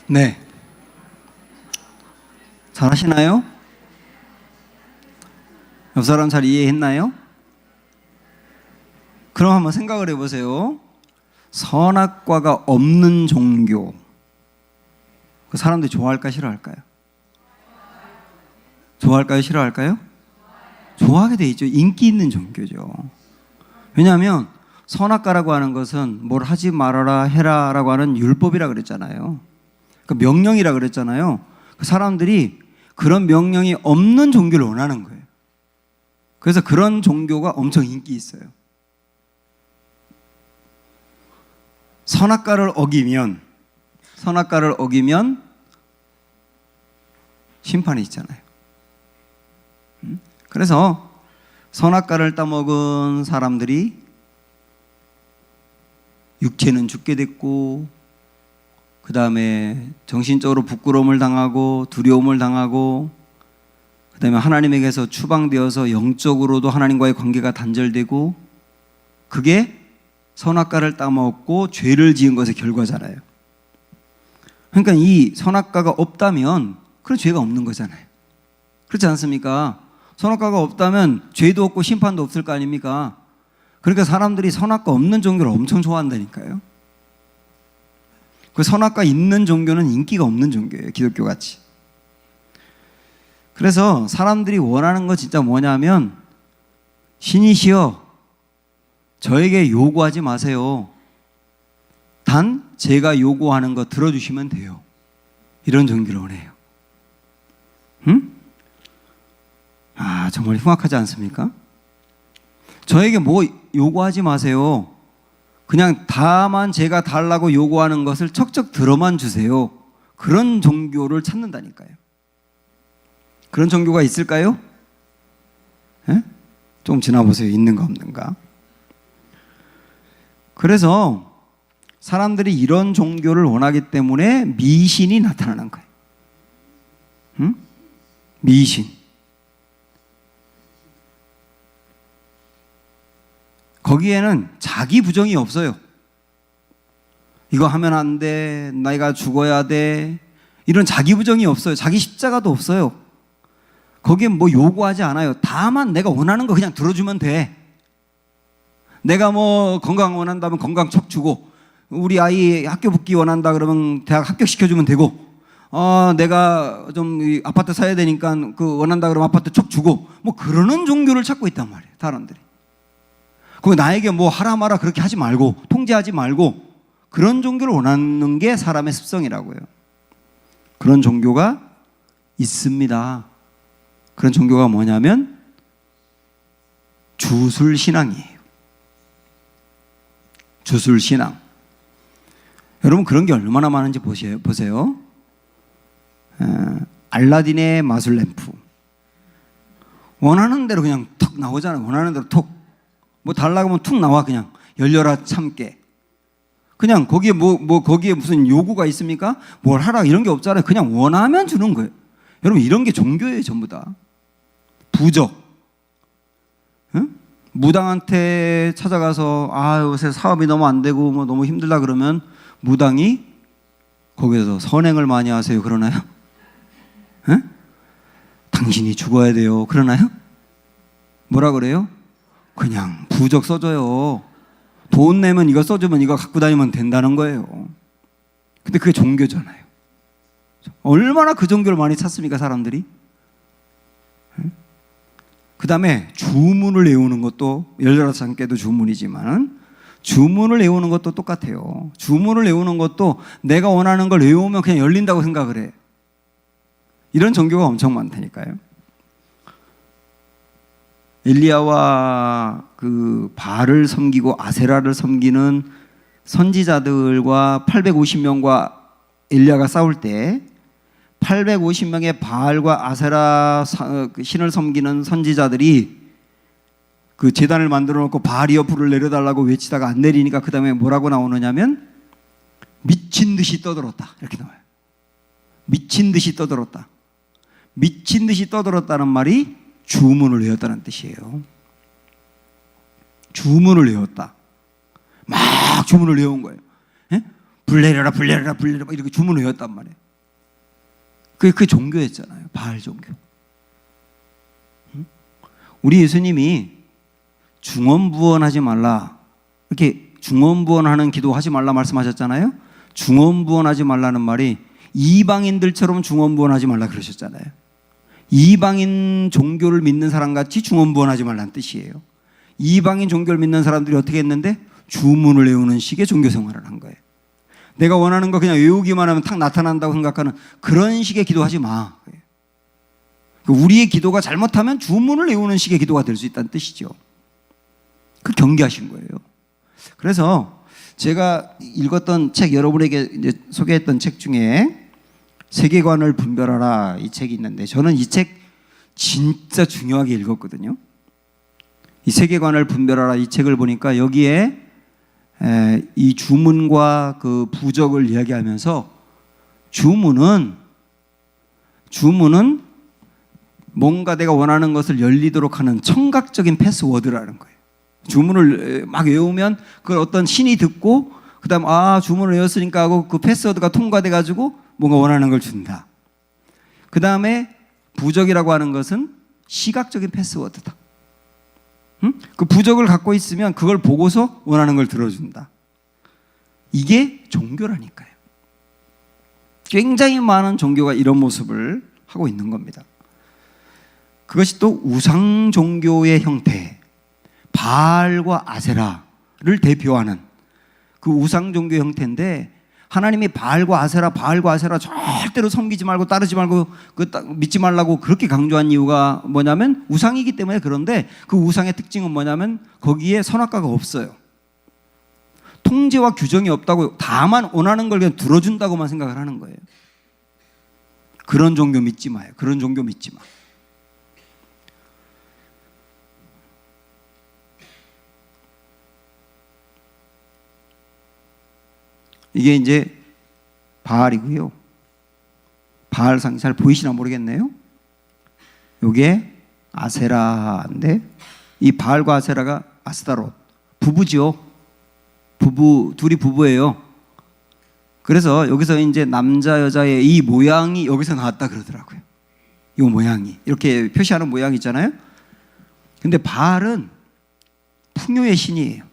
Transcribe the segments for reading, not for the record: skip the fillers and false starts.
네. 잘 하시나요? 옆 사람 잘 이해했나요? 그럼 한번 생각을 해보세요. 선악과가 없는 종교. 그 사람들이 좋아할까 싫어할까요? 좋아할까요 싫어할까요? 좋아하게 돼 있죠. 인기 있는 종교죠. 왜냐하면 선악과라고 하는 것은 뭘 하지 말아라 해라 라고 하는 율법이라 그랬잖아요. 그 명령이라 그랬잖아요. 그 사람들이 그런 명령이 없는 종교를 원하는 거예요. 그래서 그런 종교가 엄청 인기 있어요. 선악과를 어기면 심판이 있잖아요. 그래서 선악과를 따먹은 사람들이 육체는 죽게 됐고, 그 다음에 정신적으로 부끄러움을 당하고 두려움을 당하고, 그 다음에 하나님에게서 추방되어서 영적으로도 하나님과의 관계가 단절되고, 그게 선악과를 따먹고 죄를 지은 것의 결과잖아요. 그러니까 이 선악과가 없다면 그런 죄가 없는 거잖아요. 그렇지 않습니까? 선악과가 없다면 죄도 없고 심판도 없을 거 아닙니까? 그러니까 사람들이 선악과 없는 종교를 엄청 좋아한다니까요. 그 선악과 있는 종교는 인기가 없는 종교예요. 기독교 같이. 그래서 사람들이 원하는 거 진짜 뭐냐면, 신이시여 저에게 요구하지 마세요. 단 제가 요구하는 거 들어주시면 돼요. 이런 종교를 원해요. 응? 정말 흉악하지 않습니까? 저에게 뭐 요구하지 마세요. 그냥 다만 제가 달라고 요구하는 것을 척척 들어만 주세요. 그런 종교를 찾는다니까요. 그런 종교가 있을까요? 에? 좀 지나보세요. 있는가 없는가. 그래서 사람들이 이런 종교를 원하기 때문에 미신이 나타나는 거예요. 응? 미신. 거기에는 자기 부정이 없어요. 이거 하면 안 돼. 내가 죽어야 돼. 이런 자기 부정이 없어요. 자기 십자가도 없어요. 거기에 뭐 요구하지 않아요. 다만 내가 원하는 거 그냥 들어주면 돼. 내가 뭐 건강 원한다면 건강 척 주고, 우리 아이 학교 붙기 원한다 그러면 대학 합격시켜주면 되고, 내가 좀 아파트 사야 되니까 그 원한다 그러면 아파트 척 주고, 뭐 그러는 종교를 찾고 있단 말이에요. 사람들이. 그 나에게 뭐 하라 마라 그렇게 하지 말고, 통제하지 말고, 그런 종교를 원하는 게 사람의 습성이라고요. 그런 종교가 있습니다. 그런 종교가 뭐냐면 주술신앙이에요. 주술신앙. 여러분 그런 게 얼마나 많은지 보세요. 알라딘의 마술램프. 원하는 대로 그냥 턱 나오잖아요. 원하는 대로 톡. 뭐 달라고 하면 툭 나와. 그냥 열려라 참깨. 그냥 거기에 거기에 무슨 요구가 있습니까? 뭘 하라 이런 게 없잖아요. 그냥 원하면 주는 거예요. 여러분 이런 게 종교예요. 전부 다. 부적. 응? 무당한테 찾아가서 요새 사업이 너무 안 되고 뭐 너무 힘들다 그러면 무당이 거기에서 선행을 많이 하세요 그러나요? 응? 당신이 죽어야 돼요 그러나요? 뭐라 그래요? 그냥 부적 써줘요. 돈 내면 이거 써주면 이거 갖고 다니면 된다는 거예요. 근데 그게 종교잖아요. 얼마나 그 종교를 많이 찾습니까 사람들이? 그 다음에 주문을 외우는 것도, 열려라 참깨도 주문이지만 주문을 외우는 것도 똑같아요. 주문을 외우는 것도 내가 원하는 걸 외우면 그냥 열린다고 생각을 해. 이런 종교가 엄청 많다니까요. 엘리야와 그 바알을 섬기고 아세라를 섬기는 선지자들과 850명과 엘리야가 싸울 때 850명의 바알과 아세라 신을 섬기는 선지자들이 그 제단을 만들어 놓고 바알이여 불을 내려달라고 외치다가 안 내리니까 그 다음에 뭐라고 나오느냐면 미친 듯이 떠들었다 이렇게 나와요. 미친 듯이 떠들었다. 미친 듯이 떠들었다는 말이 주문을 외웠다는 뜻이에요. 주문을 외웠다. 막 주문을 외운 거예요. 예? 불 내려라 불 내려라 불 내려라 이렇게 주문을 외웠단 말이에요. 그게 종교였잖아요. 바알 종교. 우리 예수님이 중언부언하지 말라 이렇게 중언부언하는 기도하지 말라 말씀하셨잖아요. 중언부언하지 말라는 말이 이방인들처럼 중언부언하지 말라 그러셨잖아요. 이방인 종교를 믿는 사람같이 중언부언하지 말라는 뜻이에요. 이방인 종교를 믿는 사람들이 어떻게 했는데 주문을 외우는 식의 종교 생활을 한 거예요. 내가 원하는 거 그냥 외우기만 하면 탁 나타난다고 생각하는 그런 식의 기도하지 마. 우리의 기도가 잘못하면 주문을 외우는 식의 기도가 될 수 있다는 뜻이죠. 그 경계하신 거예요. 그래서 제가 읽었던 책, 여러분에게 이제 소개했던 책 중에 세계관을 분별하라 이 책이 있는데 저는 이 책 진짜 중요하게 읽었거든요. 이 세계관을 분별하라 이 책을 보니까 여기에 이 주문과 그 부적을 이야기하면서 주문은 뭔가 내가 원하는 것을 열리도록 하는 청각적인 패스워드라는 거예요. 주문을 막 외우면 그걸 어떤 신이 듣고 그다음 주문을 외웠으니까 하고 그 패스워드가 통과돼 가지고 뭔가 원하는 걸 준다. 그다음에 부적이라고 하는 것은 시각적인 패스워드다. 그 부적을 갖고 있으면 그걸 보고서 원하는 걸 들어준다. 이게 종교라니까요. 굉장히 많은 종교가 이런 모습을 하고 있는 겁니다. 그것이 또 우상 종교의 형태, 바알과 아세라를 대표하는 그 우상 종교 형태인데 하나님이 바알과 아세라 절대로 섬기지 말고 따르지 말고 믿지 말라고 그렇게 강조한 이유가 뭐냐면 우상이기 때문에. 그런데 그 우상의 특징은 뭐냐면 거기에 선악과가 없어요. 통제와 규정이 없다고 다만 원하는 걸 그냥 들어준다고만 생각을 하는 거예요. 그런 종교 믿지 마요. 그런 종교 믿지 마. 이게 이제 바알이고요. 바알상이 잘 보이시나 모르겠네요. 이게 아세라인데 이 바알과 아세라가 아스타롯 부부죠. 둘이 부부예요. 그래서 여기서 이제 남자 여자의 이 모양이 여기서 나왔다 그러더라고요. 이 모양이 이렇게 표시하는 모양이 있잖아요. 근데 바알은 풍요의 신이에요.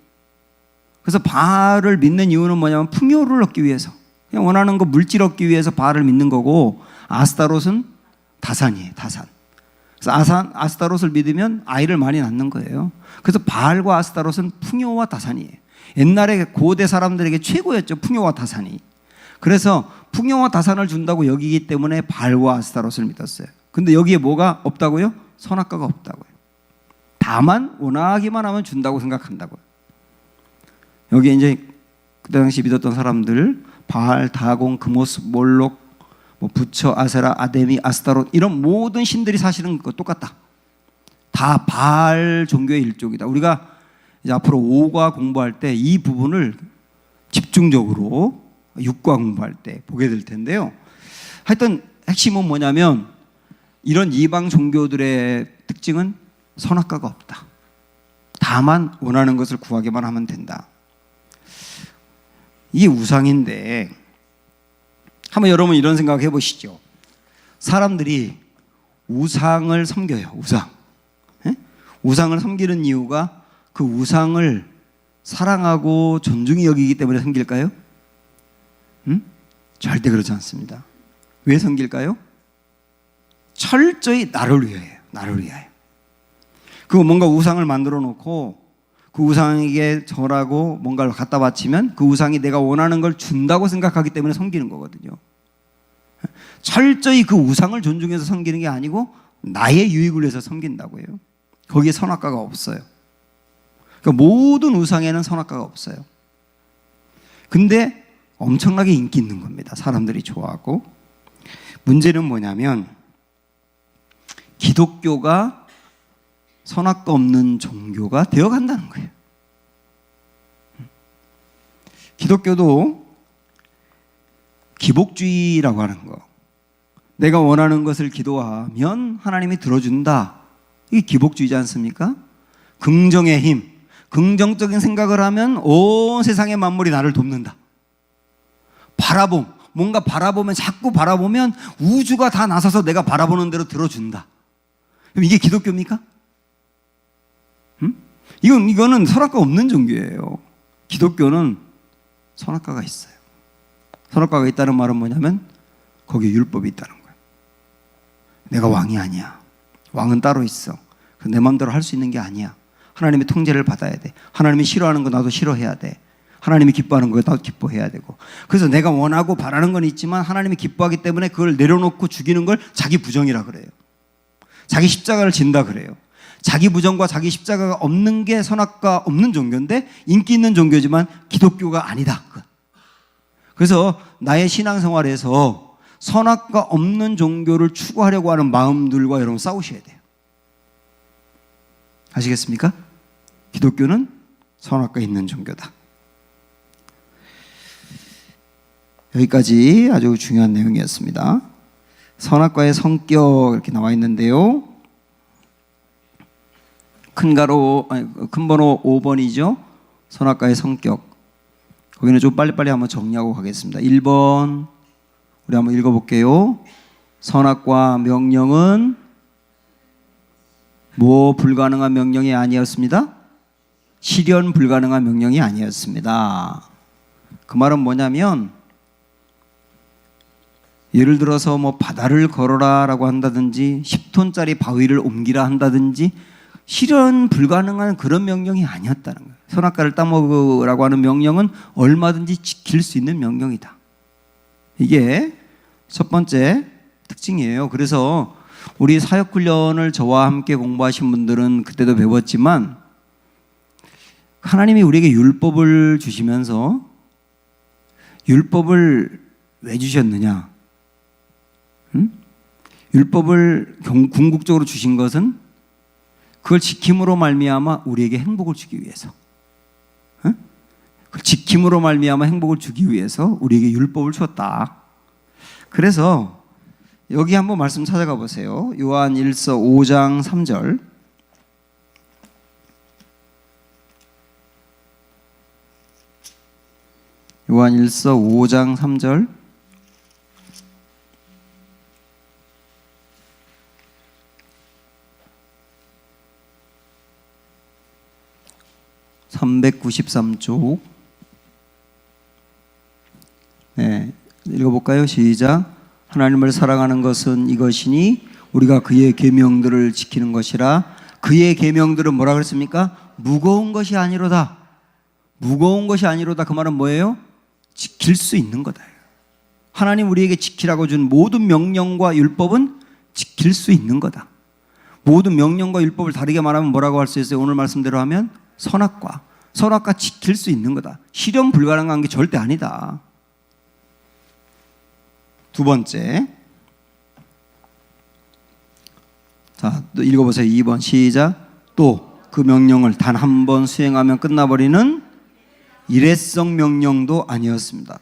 그래서 바알을 믿는 이유는 뭐냐면 풍요를 얻기 위해서, 그냥 원하는 거 물질 얻기 위해서 바알을 믿는 거고, 아스타롯은 다산이에요. 다산. 그래서 아스타롯을 믿으면 아이를 많이 낳는 거예요. 그래서 바알과 아스타롯은 풍요와 다산이에요. 옛날에 고대 사람들에게 최고였죠. 풍요와 다산이. 그래서 풍요와 다산을 준다고 여기기 때문에 바알과 아스타롯을 믿었어요. 근데 여기에 뭐가 없다고요? 선악과가 없다고요. 다만 원하기만 하면 준다고 생각한다고요. 여기 이제 그 당시 믿었던 사람들 바알, 다곤, 그모스, 몰록, 부처, 아세라, 아데미, 아스타롯 이런 모든 신들이 사실은 똑같다. 다 바알 종교의 일종이다. 우리가 이제 앞으로 5과 공부할 때 이 부분을 집중적으로 6과 공부할 때 보게 될 텐데요. 하여튼 핵심은 뭐냐면 이런 이방 종교들의 특징은 선악과가 없다. 다만 원하는 것을 구하기만 하면 된다. 이게 우상인데 한번 여러분 이런 생각 해보시죠. 사람들이 우상을 섬겨요. 우상을 섬기는 이유가 그 우상을 사랑하고 존중히 여기기 때문에 섬길까요? 절대 그렇지 않습니다. 왜 섬길까요? 철저히 나를 위하여요. 나를 위하여. 그거 뭔가 우상을 만들어 놓고 그 우상에게 절하고 뭔가를 갖다 바치면 그 우상이 내가 원하는 걸 준다고 생각하기 때문에 섬기는 거거든요. 철저히 그 우상을 존중해서 섬기는 게 아니고 나의 유익을 위해서 섬긴다고요. 거기에 선악과가 없어요. 그러니까 모든 우상에는 선악과가 없어요. 근데 엄청나게 인기 있는 겁니다. 사람들이 좋아하고. 문제는 뭐냐면 기독교가 선악과 없는 종교가 되어간다는 거예요. 기독교도 기복주의라고 하는 거, 내가 원하는 것을 기도하면 하나님이 들어준다, 이게 기복주의지 않습니까? 긍정의 힘, 긍정적인 생각을 하면 온 세상의 만물이 나를 돕는다. 뭔가 바라보면, 자꾸 바라보면 우주가 다 나서서 내가 바라보는 대로 들어준다. 그럼 이게 기독교입니까? 이거는 선악과 없는 종교예요. 기독교는 선악과가 있어요. 선악과가 있다는 말은 뭐냐면 거기에 율법이 있다는 거예요. 내가 왕이 아니야. 왕은 따로 있어. 내 마음대로 할 수 있는 게 아니야. 하나님의 통제를 받아야 돼. 하나님이 싫어하는 거 나도 싫어해야 돼. 하나님이 기뻐하는 거 나도 기뻐해야 되고. 그래서 내가 원하고 바라는 건 있지만 하나님이 기뻐하기 때문에 그걸 내려놓고 죽이는 걸 자기 부정이라 그래요. 자기 십자가를 진다 그래요. 자기 부정과 자기 십자가가 없는 게 선악과 없는 종교인데 인기 있는 종교지만 기독교가 아니다. 그래서 나의 신앙생활에서 선악과 없는 종교를 추구하려고 하는 마음들과 여러분 싸우셔야 돼요. 아시겠습니까? 기독교는 선악과 있는 종교다. 여기까지 아주 중요한 내용이었습니다. 선악과의 성격 이렇게 나와 있는데요. 큰 번호 5번이죠. 선악과의 성격. 거기는 좀 빨리빨리 한번 정리하고 가겠습니다. 1번 우리 한번 읽어볼게요. 선악과 명령은 뭐 불가능한 명령이 아니었습니다. 실현 불가능한 명령이 아니었습니다. 그 말은 뭐냐면 예를 들어서 뭐 바다를 걸어라 라고 한다든지 10톤짜리 바위를 옮기라 한다든지 실현 불가능한 그런 명령이 아니었다는 거예요. 선악과를 따먹으라고 하는 명령은 얼마든지 지킬 수 있는 명령이다. 이게 첫 번째 특징이에요. 그래서 우리 사역훈련을 저와 함께 공부하신 분들은 그때도 배웠지만 하나님이 우리에게 율법을 주시면서 율법을 왜 주셨느냐? 율법을 궁극적으로 주신 것은 그걸 지킴으로 말미암아 우리에게 행복을 주기 위해서, 그걸 지킴으로 말미암아 행복을 주기 위해서 우리에게 율법을 주었다. 그래서 여기 한번 말씀 찾아가 보세요. 요한 1서 5장 3절. 요한 1서 5장 3절. (393쪽) 네, 읽어볼까요? 시작. 하나님을 사랑하는 것은 이것이니 우리가 그의 계명들을 지키는 것이라. 그의 계명들은 뭐라 그랬습니까? 무거운 것이 아니로다. 무거운 것이 아니로다. 그 말은 뭐예요? 지킬 수 있는 거다. 하나님 우리에게 지키라고 준 모든 명령과 율법은 지킬 수 있는 거다. 모든 명령과 율법을 다르게 말하면 뭐라고 할 수 있어요? 오늘 말씀대로 하면 선악과 지킬 수 있는 거다. 실현 불가능한 게 절대 아니다. 두 번째, 자, 또 읽어보세요. 2번 시작. 또 그 명령을 단 한 번 수행하면 끝나버리는 일회성 명령도 아니었습니다.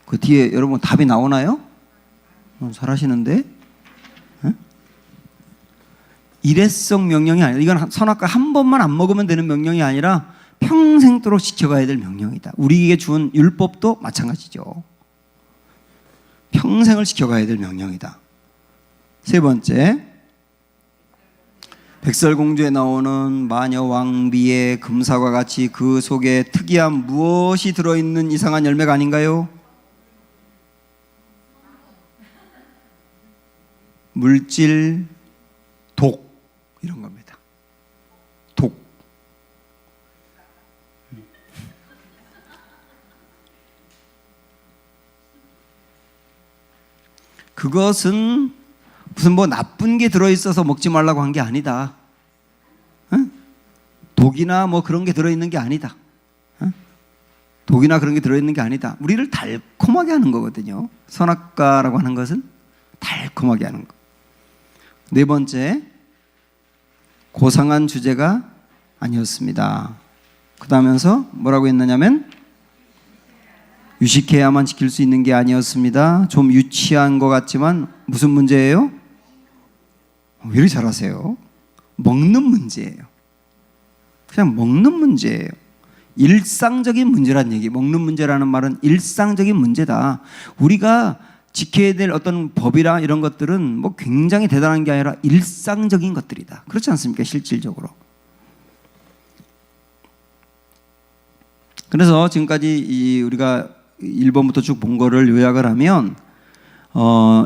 그 뒤에 여러분 답이 나오나요? 잘하시는데? 일회성 명령이 아니라, 이건 선악과 한 번만 안 먹으면 되는 명령이 아니라 평생도록 지켜가야 될 명령이다. 우리에게 준 율법도 마찬가지죠. 평생을 지켜가야 될 명령이다. 세 번째, 백설공주에 나오는 마녀 왕비의 금사과 같이 그 속에 특이한 무엇이 들어있는 이상한 열매가 아닌가요? 물질, 독, 이런 겁니다. 독. 그것은 무슨 뭐 나쁜 게 들어있어서 먹지 말라고 한 게 아니다. 독이나 뭐 그런 게 들어있는 게 아니다. 독이나 그런 게 들어있는 게 아니다. 우리를 달콤하게 하는 거거든요. 선악과라고 하는 것은 달콤하게 하는 거. 네 번째, 고상한 주제가 아니었습니다. 그러면서 뭐라고 했느냐면 유식해야만 지킬 수 있는 게 아니었습니다. 좀 유치한 것 같지만 무슨 문제예요? 왜 이렇게 잘하세요? 먹는 문제예요. 그냥 먹는 문제예요. 일상적인 문제란 얘기. 먹는 문제라는 말은 일상적인 문제다. 우리가 지켜야 될 어떤 법이라 이런 것들은 뭐 굉장히 대단한 게 아니라 일상적인 것들이다. 그렇지 않습니까? 실질적으로. 그래서 지금까지 우리가 1번부터 쭉 본 거를 요약을 하면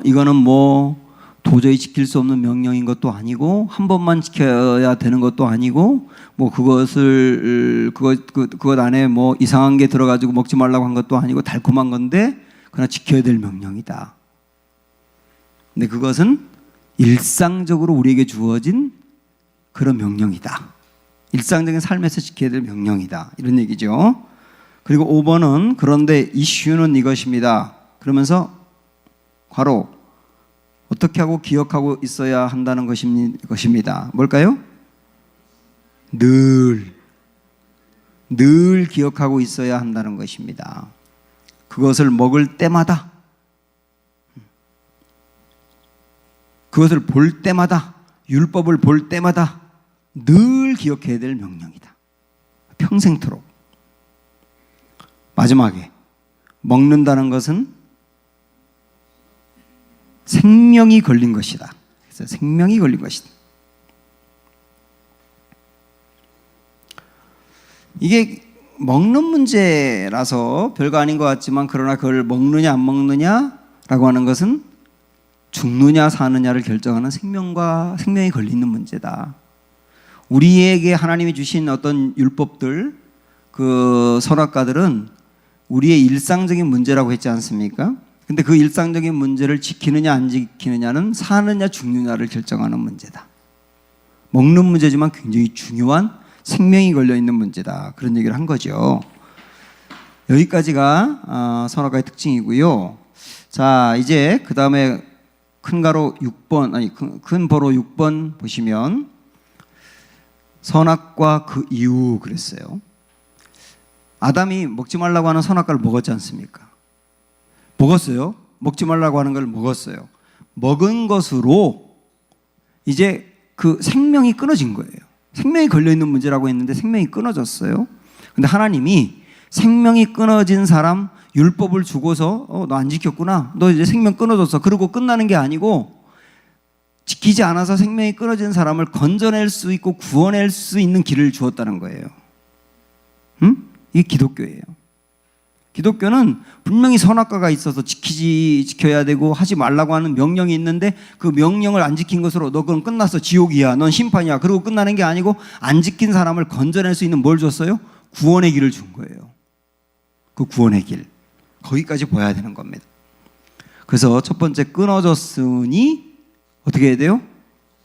이거는 뭐 도저히 지킬 수 없는 명령인 것도 아니고 한 번만 지켜야 되는 것도 아니고 뭐 그것 안에 뭐 이상한 게 들어가지고 먹지 말라고 한 것도 아니고 달콤한 건데 그러나 지켜야 될 명령이다. 근데 그것은 일상적으로 우리에게 주어진 그런 명령이다. 일상적인 삶에서 지켜야 될 명령이다. 이런 얘기죠. 그리고 5번은 그런데 이슈는 이것입니다. 그러면서 괄호 어떻게 하고 기억하고 있어야 한다는 것입니다. 뭘까요? 늘 기억하고 있어야 한다는 것입니다. 그것을 먹을 때마다, 그것을 볼 때마다, 율법을 볼 때마다 늘 기억해야 될 명령이다. 평생토록. 마지막에 먹는다는 것은 생명이 걸린 것이다. 그래서 생명이 걸린 것이다. 이게 먹는 문제라서 별거 아닌 것 같지만 그러나 그걸 먹느냐 안 먹느냐라고 하는 것은 죽느냐 사느냐를 결정하는 생명이 걸리는 문제다. 우리에게 하나님이 주신 어떤 율법들, 그 선악과들은 우리의 일상적인 문제라고 했지 않습니까? 근데 그 일상적인 문제를 지키느냐 안 지키느냐는 사느냐 죽느냐를 결정하는 문제다. 먹는 문제지만 굉장히 중요한 생명이 걸려있는 문제다. 그런 얘기를 한 거죠. 여기까지가 선악과의 특징이고요. 자, 이제 그 다음에 큰 가로 6번, 아니 큰 보로 6번 보시면 선악과 그 이유 그랬어요. 아담이 먹지 말라고 하는 선악과를 먹었지 않습니까? 먹었어요. 먹지 말라고 하는 걸 먹었어요. 먹은 것으로 이제 그 생명이 끊어진 거예요. 생명이 걸려있는 문제라고 했는데 생명이 끊어졌어요. 근데 하나님이 생명이 끊어진 사람 율법을 주고서 너 안 지켰구나. 너 이제 생명 끊어졌어. 그러고 끝나는 게 아니고 지키지 않아서 생명이 끊어진 사람을 건져낼 수 있고 구원할 수 있는 길을 주었다는 거예요. 이게 기독교예요. 기독교는 분명히 선악과가 있어서 지켜야 되고 하지 말라고 하는 명령이 있는데 그 명령을 안 지킨 것으로 너 그럼 끝났어. 지옥이야. 넌 심판이야. 그러고 끝나는 게 아니고 안 지킨 사람을 건져낼 수 있는 뭘 줬어요? 구원의 길을 준 거예요. 그 구원의 길. 거기까지 보여야 되는 겁니다. 그래서 첫 번째 끊어졌으니 어떻게 해야 돼요?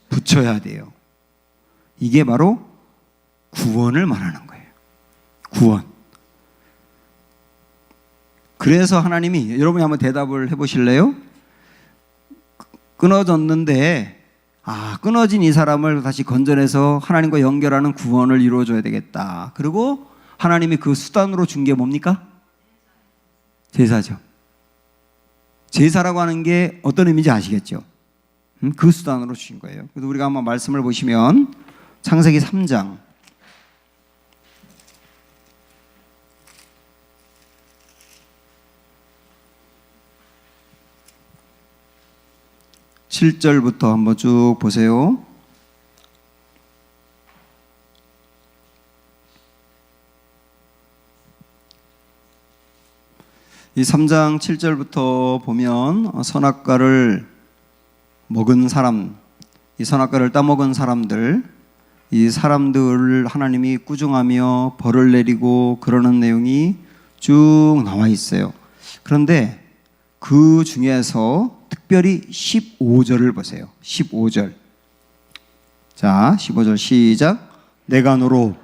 붙여야 돼요. 이게 바로 구원을 말하는 거예요. 구원. 그래서 하나님이 여러분이 한번 대답을 해보실래요? 끊어졌는데 끊어진 이 사람을 다시 건져내서 하나님과 연결하는 구원을 이루어줘야 되겠다. 그리고 하나님이 그 수단으로 준 게 뭡니까? 제사죠. 제사라고 하는 게 어떤 의미인지 아시겠죠? 그 수단으로 주신 거예요. 그래서 우리가 한번 말씀을 보시면 창세기 3장 7절부터 한번 쭉 보세요. 이 3장 7절부터 보면 선악과를 먹은 사람, 이 선악과를 따먹은 사람들, 이 사람들을 하나님이 꾸중하며 벌을 내리고 그러는 내용이 쭉 나와 있어요. 그런데 그 중에서 특별히 15절을 보세요. 15절. 자, 15절 시작. 내가 너로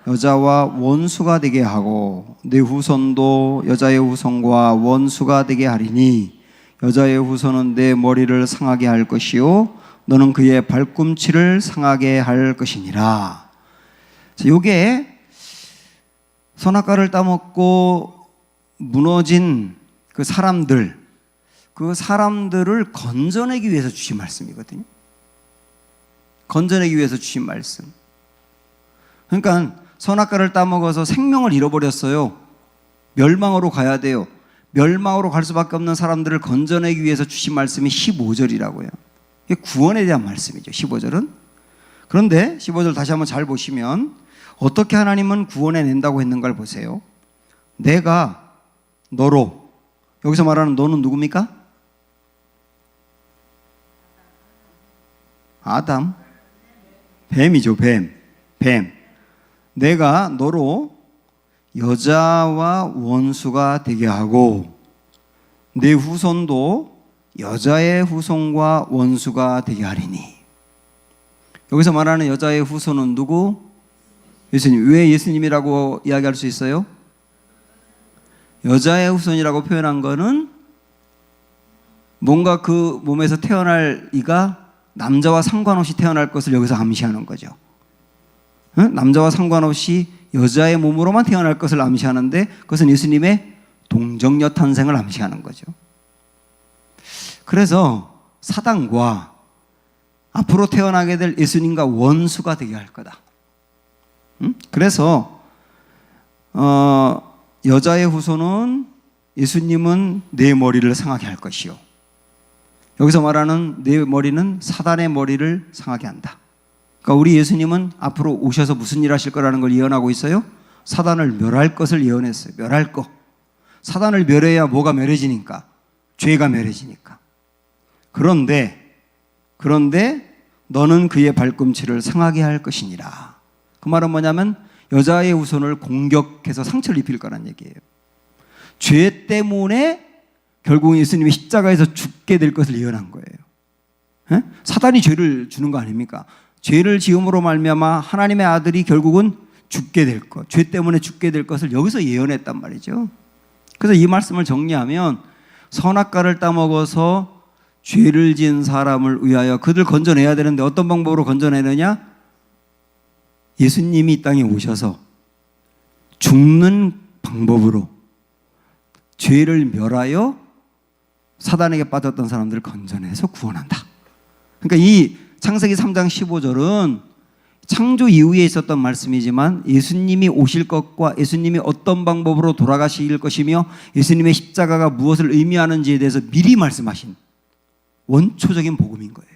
여자와 원수가 되게 하고 내 후손도 여자의 후손과 원수가 되게 하리니 여자의 후손은 내 머리를 상하게 할 것이요 너는 그의 발꿈치를 상하게 할 것이니라. 이게 선악과를 따먹고 무너진 그 사람들을 건져내기 위해서 주신 말씀이거든요. 건져내기 위해서 주신 말씀. 그러니까 선악과를 따먹어서 생명을 잃어버렸어요. 멸망으로 가야 돼요. 멸망으로 갈 수밖에 없는 사람들을 건져내기 위해서 주신 말씀이 15절이라고요. 이게 구원에 대한 말씀이죠, 15절은. 그런데 15절 다시 한번 잘 보시면 어떻게 하나님은 구원해낸다고 했는가를 보세요. 내가 너로, 여기서 말하는 너는 누굽니까? 아담. 뱀이죠, 뱀. 내가 너로 여자와 원수가 되게 하고 내 후손도 여자의 후손과 원수가 되게 하리니. 여기서 말하는 여자의 후손은 누구? 예수님. 왜 예수님이라고 이야기할 수 있어요? 여자의 후손이라고 표현한 거는 뭔가 그 몸에서 태어날 이가 남자와 상관없이 태어날 것을 여기서 암시하는 거죠. 남자와 상관없이 여자의 몸으로만 태어날 것을 암시하는데 그것은 예수님의 동정녀 탄생을 암시하는 거죠. 그래서 사단과 앞으로 태어나게 될 예수님과 원수가 되게 할 거다. 그래서 여자의 후손은 예수님은 내 머리를 상하게 할 것이요. 여기서 말하는 내 머리는 사단의 머리를 상하게 한다. 그러니까 우리 예수님은 앞으로 오셔서 무슨 일 하실 거라는 걸 예언하고 있어요? 사단을 멸할 것을 예언했어요. 멸할 거. 사단을 멸해야 뭐가 멸해지니까? 죄가 멸해지니까. 그런데 너는 그의 발꿈치를 상하게 할 것이니라. 그 말은 뭐냐면 여자의 후손을 공격해서 상처를 입힐 거란 얘기예요. 죄 때문에 결국 예수님이 십자가에서 죽게 될 것을 예언한 거예요. 사단이 죄를 주는 거 아닙니까? 죄를 지음으로 말미암아 하나님의 아들이 결국은 죽게 될 것, 죄 때문에 죽게 될 것을 여기서 예언했단 말이죠. 그래서 이 말씀을 정리하면 선악과를 따먹어서 죄를 지은 사람을 위하여 그들 건져내야 되는데 어떤 방법으로 건져내느냐? 예수님이 이 땅에 오셔서 죽는 방법으로 죄를 멸하여 사단에게 빠졌던 사람들을 건져내서 구원한다. 그러니까 이 창세기 3장 15절은 창조 이후에 있었던 말씀이지만 예수님이 오실 것과 예수님이 어떤 방법으로 돌아가실 것이며 예수님의 십자가가 무엇을 의미하는지에 대해서 미리 말씀하신 원초적인 복음인 거예요.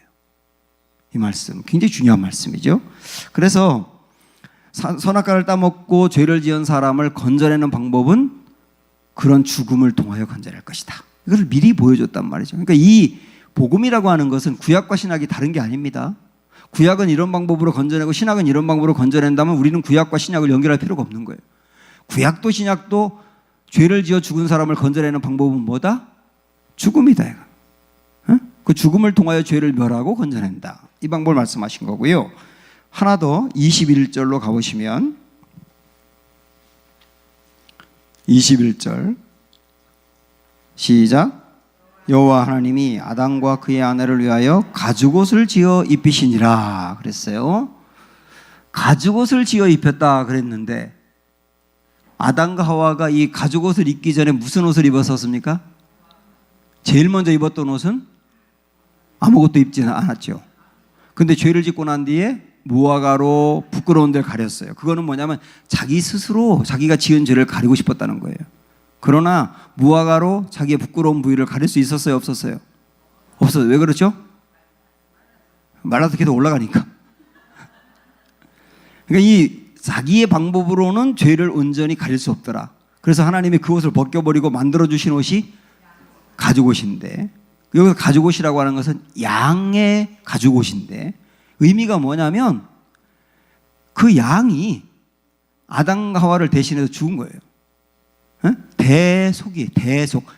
이 말씀 굉장히 중요한 말씀이죠. 그래서 선악과를 따먹고 죄를 지은 사람을 건져내는 방법은 그런 죽음을 통하여 건져낼 것이다. 이걸 미리 보여줬단 말이죠. 그러니까 이 복음이라고 하는 것은 구약과 신약이 다른 게 아닙니다. 구약은 이런 방법으로 건져내고 신약은 이런 방법으로 건져낸다면 우리는 구약과 신약을 연결할 필요가 없는 거예요. 구약도 신약도 죄를 지어 죽은 사람을 건져내는 방법은 뭐다? 죽음이다. 그 죽음을 통하여 죄를 멸하고 건져낸다. 이 방법을 말씀하신 거고요. 하나 더 21절로 가보시면 21절 시작. 여호와 하나님이 아담과 그의 아내를 위하여 가죽옷을 지어 입히시니라 그랬어요. 가죽옷을 지어 입혔다 그랬는데 아담과 하와가 이 가죽옷을 입기 전에 무슨 옷을 입었었습니까? 제일 먼저 입었던 옷은 아무것도 입지는 않았죠. 근데 죄를 짓고 난 뒤에 무화과로 부끄러운 데를 가렸어요. 그거는 뭐냐면 자기 스스로 자기가 지은 죄를 가리고 싶었다는 거예요. 그러나 무화과로 자기의 부끄러운 부위를 가릴 수 있었어요? 없었어요? 없어요. 왜 그렇죠? 말라서 계속 올라가니까. 그러니까 이 자기의 방법으로는 죄를 온전히 가릴 수 없더라. 그래서 하나님이 그 옷을 벗겨버리고 만들어주신 옷이 가죽옷인데, 여기서 가죽옷이라고 하는 것은 양의 가죽옷인데 의미가 뭐냐면 그 양이 아담과 하와를 대신해서 죽은 거예요. 대속이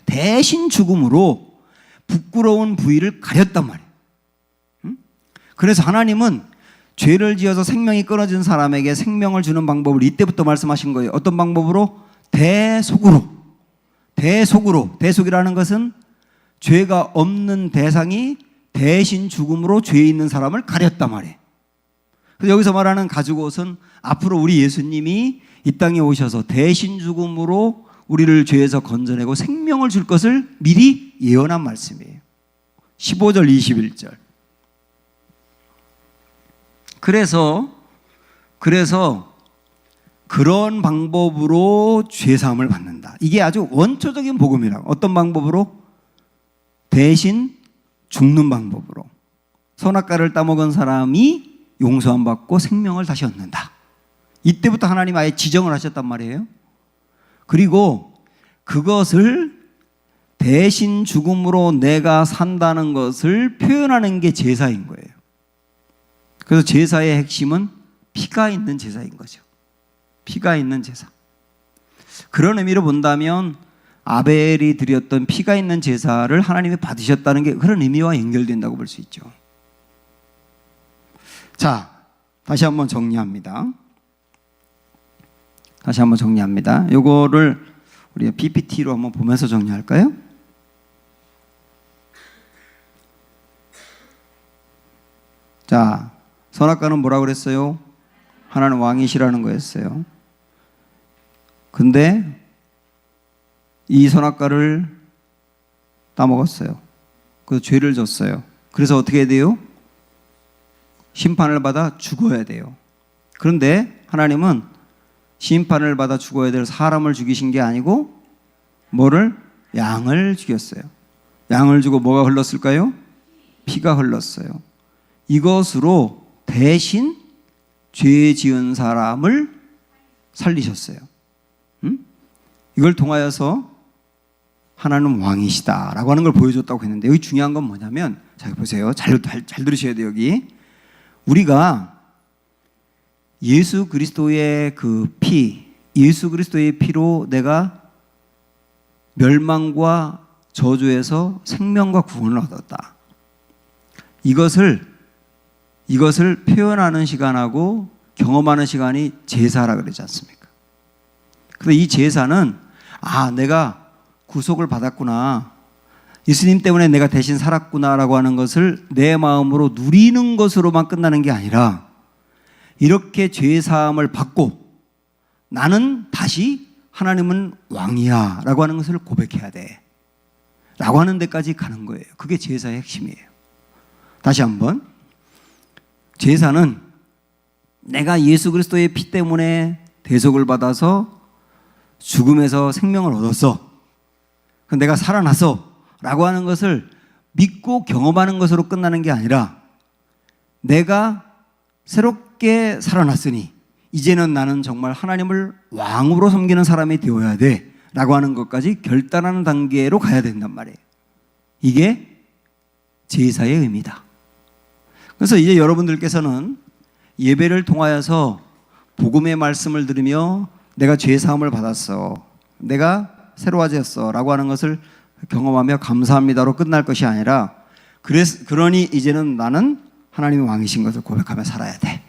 대신 죽음으로 부끄러운 부위를 가렸단 말이에요. 그래서 하나님은 죄를 지어서 생명이 끊어진 사람에게 생명을 주는 방법을 이때부터 말씀하신 거예요. 어떤 방법으로? 대속이라는 것은 죄가 없는 대상이 대신 죽음으로 죄 있는 사람을 가렸단 말이에요. 그래서 여기서 말하는 가죽옷은 앞으로 우리 예수님이 이 땅에 오셔서 대신 죽음으로 우리를 죄에서 건져내고 생명을 줄 것을 미리 예언한 말씀이에요. 15절 21절. 그래서 그런 방법으로 죄사함을 받는다. 이게 아주 원초적인 복음이라고. 어떤 방법으로? 대신 죽는 방법으로. 선악과를 따먹은 사람이 용서함 받고 생명을 다시 얻는다. 이때부터 하나님 아예 지정을 하셨단 말이에요. 그리고 그것을 대신 죽음으로 내가 산다는 것을 표현하는 게 제사인 거예요. 그래서 제사의 핵심은 피가 있는 제사인 거죠. 피가 있는 제사. 그런 의미로 본다면 아벨이 드렸던 피가 있는 제사를 하나님이 받으셨다는 게 그런 의미와 연결된다고 볼 수 있죠. 자, 다시 한번 정리합니다. 요거를 우리가 PPT로 한번 보면서 정리할까요? 자, 선악과는 뭐라고 그랬어요? 하나는 왕이시라는 거였어요. 근데 이 선악과를 따먹었어요. 그래서 죄를 졌어요. 그래서 어떻게 해야 돼요? 심판을 받아 죽어야 돼요. 그런데 하나님은 심판을 받아 죽어야 될 사람을 죽이신 게 아니고 뭐를? 양을 죽였어요. 양을 주고 뭐가 흘렀을까요? 피가 흘렀어요. 이것으로 대신 죄 지은 사람을 살리셨어요. 이걸 통하여서 하나는 왕이시다라고 하는 걸 보여줬다고 했는데, 여기 중요한 건 뭐냐면, 자 보세요. 잘 들으셔야 돼요. 여기 우리가 예수 그리스도의 그 피, 예수 그리스도의 피로 내가 멸망과 저주에서 생명과 구원을 얻었다. 이것을 표현하는 시간하고 경험하는 시간이 제사라 그러지 않습니까? 근데 이 제사는 내가 구속을 받았구나, 예수님 때문에 내가 대신 살았구나라고 하는 것을 내 마음으로 누리는 것으로만 끝나는 게 아니라, 이렇게 죄사함을 받고 나는 다시 하나님은 왕이야 라고 하는 것을 고백해야 돼 라고 하는 데까지 가는 거예요. 그게 제사의 핵심이에요. 다시 한번, 제사는 내가 예수 그리스도의 피 때문에 대속을 받아서 죽음에서 생명을 얻었어, 내가 살아났어 라고 하는 것을 믿고 경험하는 것으로 끝나는 게 아니라, 내가 새롭게 살아났으니 이제는 나는 정말 하나님을 왕으로 섬기는 사람이 되어야 돼 라고 하는 것까지 결단하는 단계로 가야 된단 말이에요. 이게 제사의 의미다. 그래서 이제 여러분들께서는 예배를 통하여서 복음의 말씀을 들으며 내가 죄사함을 받았어, 내가 새로워졌어 라고 하는 것을 경험하며 감사합니다로 끝날 것이 아니라, 그러니 이제는 나는 하나님의 왕이신 것을 고백하며 살아야 돼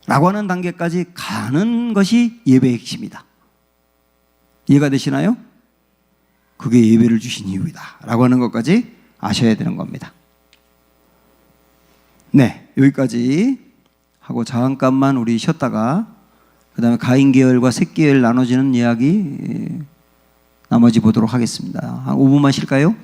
라고 하는 단계까지 가는 것이 예배의 핵심이다. 이해가 되시나요? 그게 예배를 주신 이유이다 라고 하는 것까지 아셔야 되는 겁니다. 네, 여기까지 하고 잠깐만 우리 쉬었다가 그 다음에 가인 계열과 셋 계열 나눠지는 이야기 나머지 보도록 하겠습니다. 한 5분만 쉴까요?